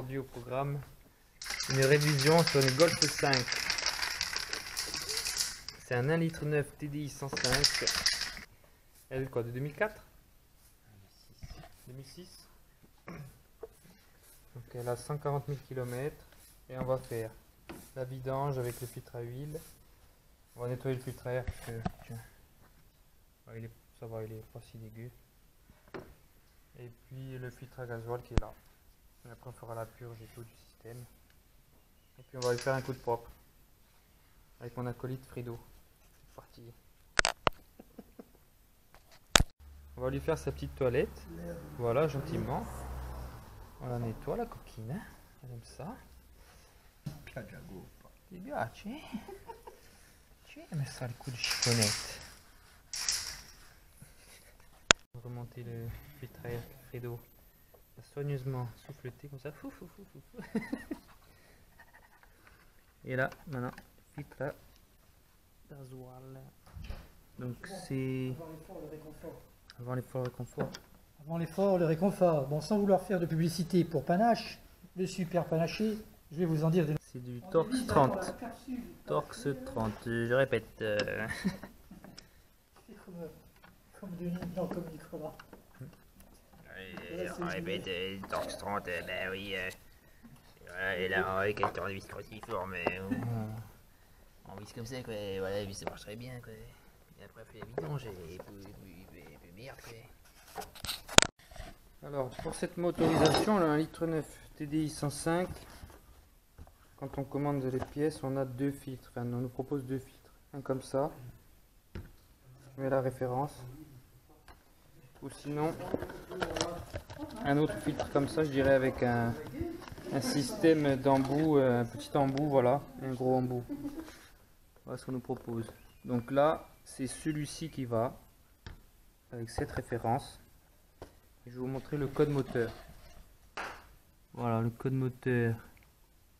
aujourd'hui au programme une révision sur une Golf 5. C'est un 1,9 litre TDI 105. Elle est quoi, de 2004? 2006. Donc elle a 140 000 km et on va faire la vidange avec le filtre à huile. On va nettoyer le filtre à air parce que tiens, ça va, il est pas si dégueu. Et puis le filtre à gasoil qui est là. Et après on fera la purge et tout du système. Et puis on va lui faire un coup de propre avec mon acolyte Fredo. C'est parti. On va lui faire sa petite toilette. Voilà, gentiment. On la nettoie la coquine. Hein. Elle aime ça. Ti piace? Tu aimes ça le coup de chiffonnette? On va remonter le filtre à air Fredo. Soigneusement souffleté comme ça. Fou, fou, fou, fou, fou. Et là, maintenant, filtre à gasoil. Donc c'est avant l'effort, le réconfort. Avant l'effort, le réconfort. Bon, sans vouloir faire de publicité pour Panache, le super panaché, je vais vous en dire des... C'est du Torx 30. Torx 30, je répète. Comme Denis, non, comme Nicolas. On répète, Torx 30, ben oui. Et là, avec un tournevis cruciforme, on vise comme ça, quoi. Voilà, et puis ça marche très bien, quoi. Et après, on fait la vidange et puis merde, quoi. Alors, pour cette motorisation, là, 1,9 litre TDI 105, quand on commande les pièces, on a deux filtres. Enfin, on nous propose deux filtres. Un comme ça, je mets la référence. Ou sinon, un autre filtre comme ça, je dirais avec un système d'embout, un petit embout, voilà, et un gros embout. Voilà ce qu'on nous propose. Donc là, c'est celui-ci qui va, avec cette référence. Et je vais vous montrer le code moteur. Voilà, le code moteur,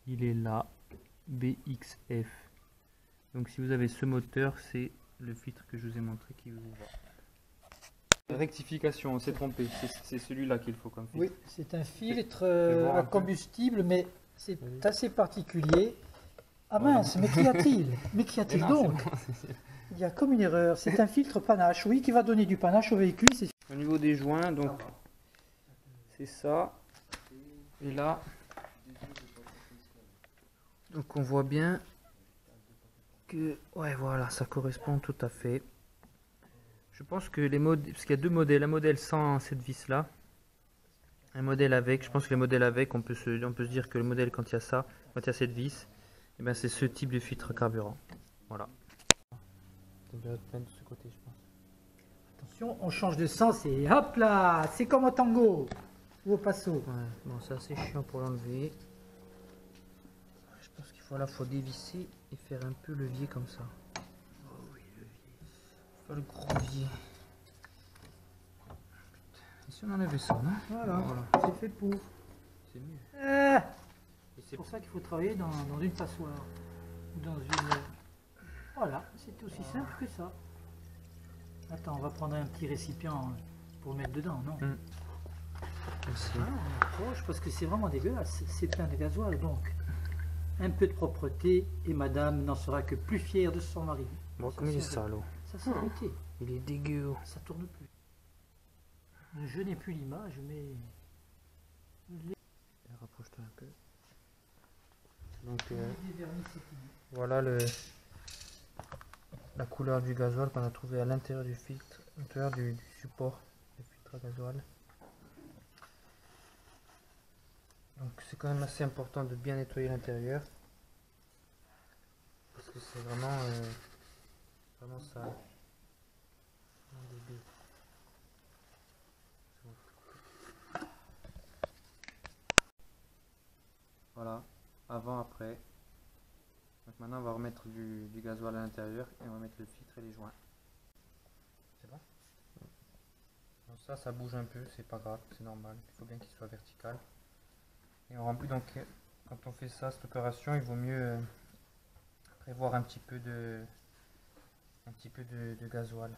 il est là, BXF. Donc si vous avez ce moteur, c'est le filtre que je vous ai montré qui vous va. Rectification, on s'est trompé, c'est celui-là qu'il faut comme filtre. Oui, c'est un filtre voir à un peu. combustible, mais c'est assez particulier. Ah mince, mais qu'y a-t-il? Mais qu'y a-t-il donc? Il y a comme une erreur. C'est un filtre panache, oui, qui va donner du panache au véhicule. Au niveau des joints, donc c'est ça. Et là, donc on voit bien que, ouais, voilà, ça correspond tout à fait. Je pense que les modèles, parce qu'il y a deux modèles, un modèle sans cette vis là, un modèle avec. Je pense que les modèles avec, on peut se dire que le modèle quand il y a ça, quand il y a cette vis, et ben c'est ce type de filtre carburant. Voilà. Plein de ce côté, je pense. Attention, on change de sens et hop là, c'est comme au tango ou au passo. Ouais, bon, c'est assez chiant pour l'enlever. Je pense qu'il faut à la fois dévisser et faire un peu levier comme ça. Oh oui, levier. Faire le gros levier. Et si on enlevait ça, non? Voilà, c'est fait pour. C'est mieux. C'est pour ça qu'il faut travailler dans une passoire. Dans une... Voilà, c'est aussi simple que ça. Attends, on va prendre un petit récipient pour mettre dedans, non? Merci. Ah, proche, parce que c'est vraiment dégueulasse. C'est plein de gasoil, donc un peu de propreté et madame n'en sera que plus fière de son mari. Bon, comme il est salaud. Ça s'est arrêté. Il est dégueu. Ça tourne plus. Je n'ai plus l'image, mais... Rapproche-toi un peu. Donc voilà la couleur du gasoil qu'on a trouvé à l'intérieur du filtre, à l'intérieur du support du filtre à gasoil. Donc c'est quand même assez important de bien nettoyer l'intérieur parce que c'est vraiment sale. Vraiment dégueu. Voilà, avant, après. Donc maintenant on va remettre du gasoil à l'intérieur et on va mettre le filtre et les joints. C'est bon? Donc ça bouge un peu, c'est pas grave, c'est normal, il faut bien qu'il soit vertical. Et on remplit donc, quand on fait ça, cette opération, il vaut mieux prévoir un petit peu de gasoil.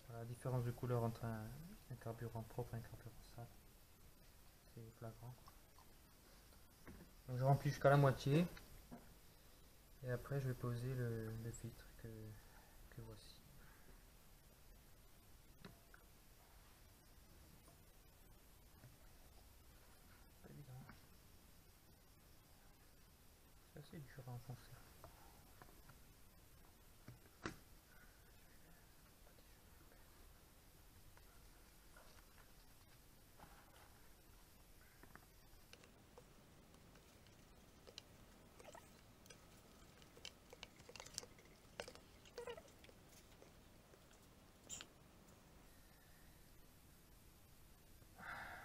Voilà la différence de couleur entre un carburant propre et un carburant sale. c'est flagrant. Donc je remplis jusqu'à la moitié. Et après je vais poser le filtre que voici. Pas évident. C'est assez dur à enfoncer.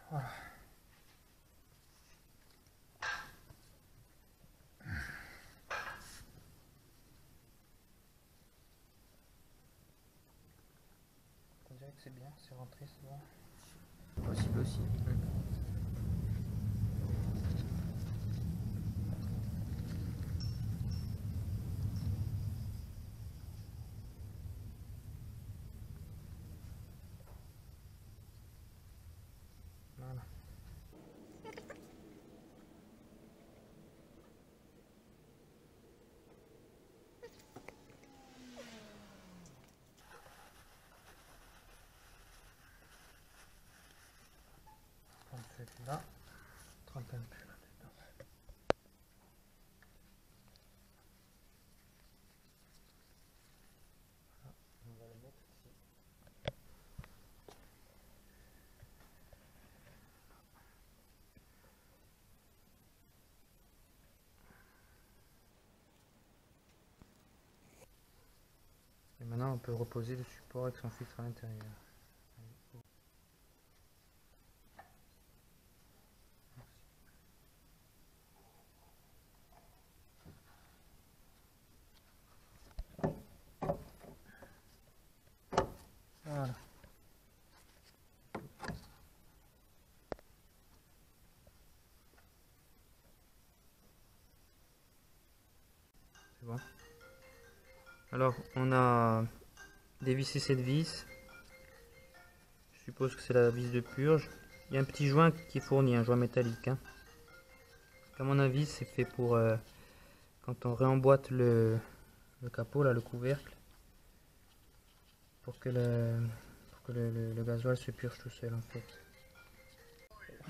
Voilà. On dirait que c'est bien, c'est rentré, c'est bon. Possible aussi. Voilà. On fait là, 30 un peu là-dedans. On va le mettre ici. Et maintenant on peut reposer le support avec son filtre à l'intérieur. Voilà. C'est bon. Alors on a dévissé cette vis. Je suppose que c'est la vis de purge. Il y a un petit joint qui est fourni, un joint métallique. Hein. À mon avis, c'est fait pour quand on réemboîte le capot, là, le couvercle, pour que le gasoil se purge tout seul en fait.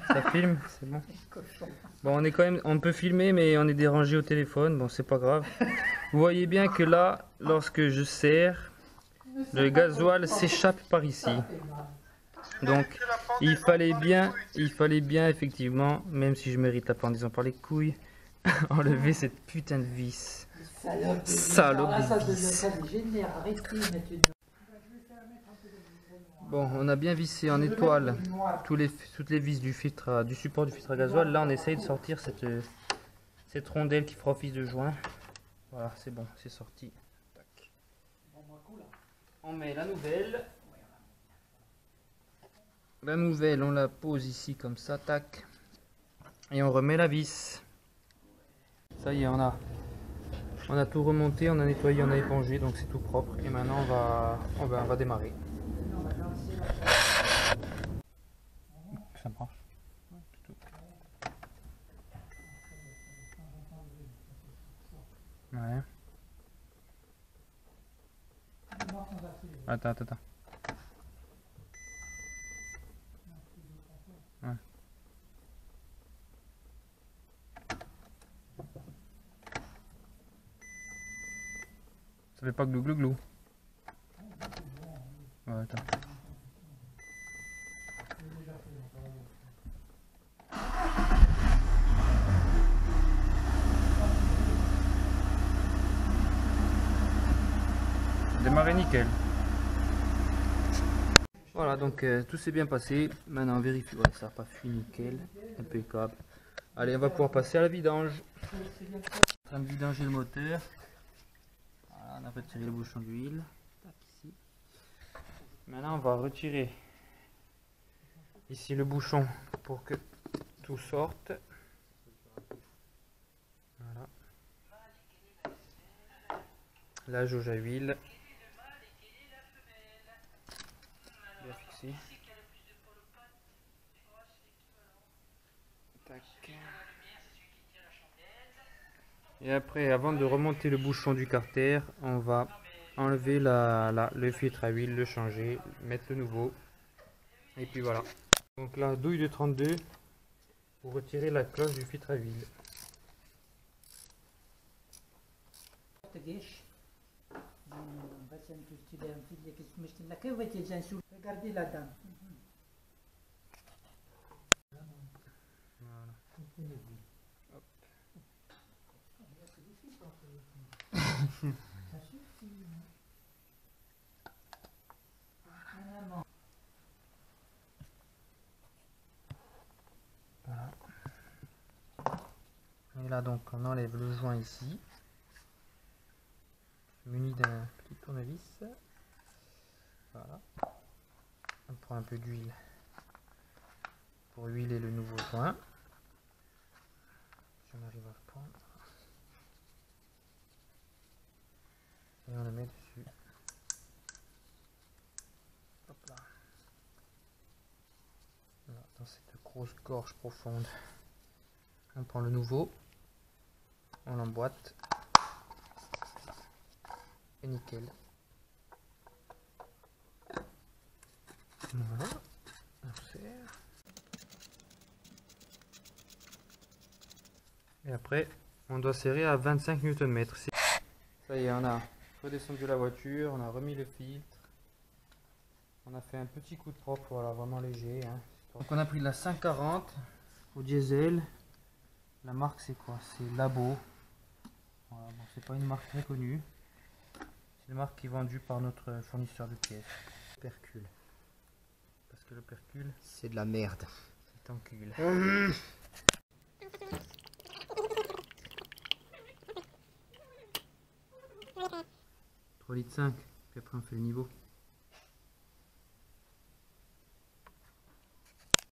Ça filme, c'est bon. Bon, on est quand même, on peut filmer, mais on est dérangé au téléphone. Bon, c'est pas grave. Vous voyez bien que là, lorsque je serre, le gasoil s'échappe par ici. Donc, il fallait bien effectivement, même si je mérite la pendaison par les couilles, enlever cette putain de vis. Salope de vis. Bon, on a bien vissé en étoile toutes les vis du filtre, du support du filtre à gasoil. Là, on essaye de sortir cette rondelle qui fera office de joint. Voilà, c'est bon, c'est sorti. Tac. On met la nouvelle. La nouvelle, on la pose ici comme ça, tac. Et on remet la vis. Ça y est, on a tout remonté, on a nettoyé, on a épongé, donc c'est tout propre. Et maintenant, on va démarrer. Ça marche. Ouais. Attends. Ouais. Ça fait pas glou glou glou. Ouais, attends. Démarrer nickel. Voilà, donc tout s'est bien passé. Maintenant on vérifie. Ouais, ça n'a pas fui nickel. Impeccable. Allez, on va pouvoir passer à la vidange. En train de vidanger le moteur. Voilà, on a retiré le bouchon d'huile. Ici. Maintenant on va retirer ici le bouchon pour que tout sorte. Voilà. La jauge à huile. Bien fixé. Et après, avant de remonter le bouchon du carter, on va enlever le filtre à huile, le changer, mettre le nouveau. Et puis voilà. Donc la douille de 32 pour retirer la cloche du filtre à huile. Regardez la dame. Ça suffit. Voilà. Et là donc on enlève le joint ici, muni d'un petit tournevis. Voilà. On prend un peu d'huile pour huiler le nouveau joint. Si on arrive à le prendre. Et on le met dessus. Hop là. Voilà, dans cette grosse gorge profonde. On prend le nouveau. On l'emboîte. Et nickel. Voilà. On serre. Et après, on doit serrer à 25 Nm. Ça y est, on a redescendu la voiture, on a remis le filtre. On a fait un petit coup de propre, voilà, vraiment léger. Hein. Donc on a pris de la 540 au diesel. La marque c'est quoi? C'est Labo. Voilà, bon, c'est pas une marque très connue. C'est une marque qui est vendue par notre fournisseur de pièces. Percule. Parce que le percule, C'est de la merde. c'est encule. 3,5 litres, puis après on fait le niveau.